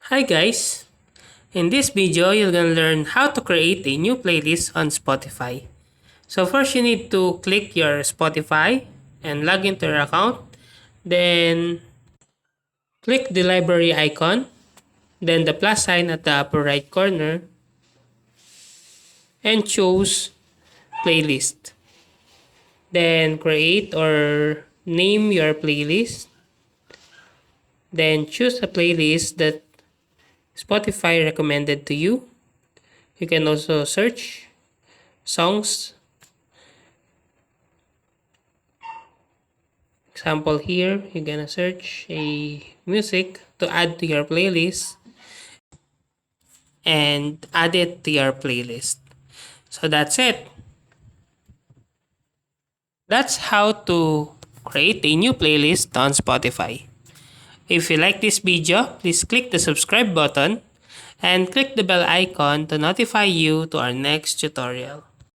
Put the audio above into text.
Hi guys! In this video, you're gonna learn how to create a new playlist on Spotify. So first you need to click your Spotify and log into your account. Then click the library icon, then the plus sign at the upper right corner, and choose playlist. Then create or name your playlist. Then choose a playlist that Spotify recommended to you. You can also search songs. Example here, you're gonna search a music to add to your playlist and add it to your playlist. So that's it. That's how to create a new playlist on Spotify. If you like this video, please click the subscribe button and click the bell icon to notify you to our next tutorial.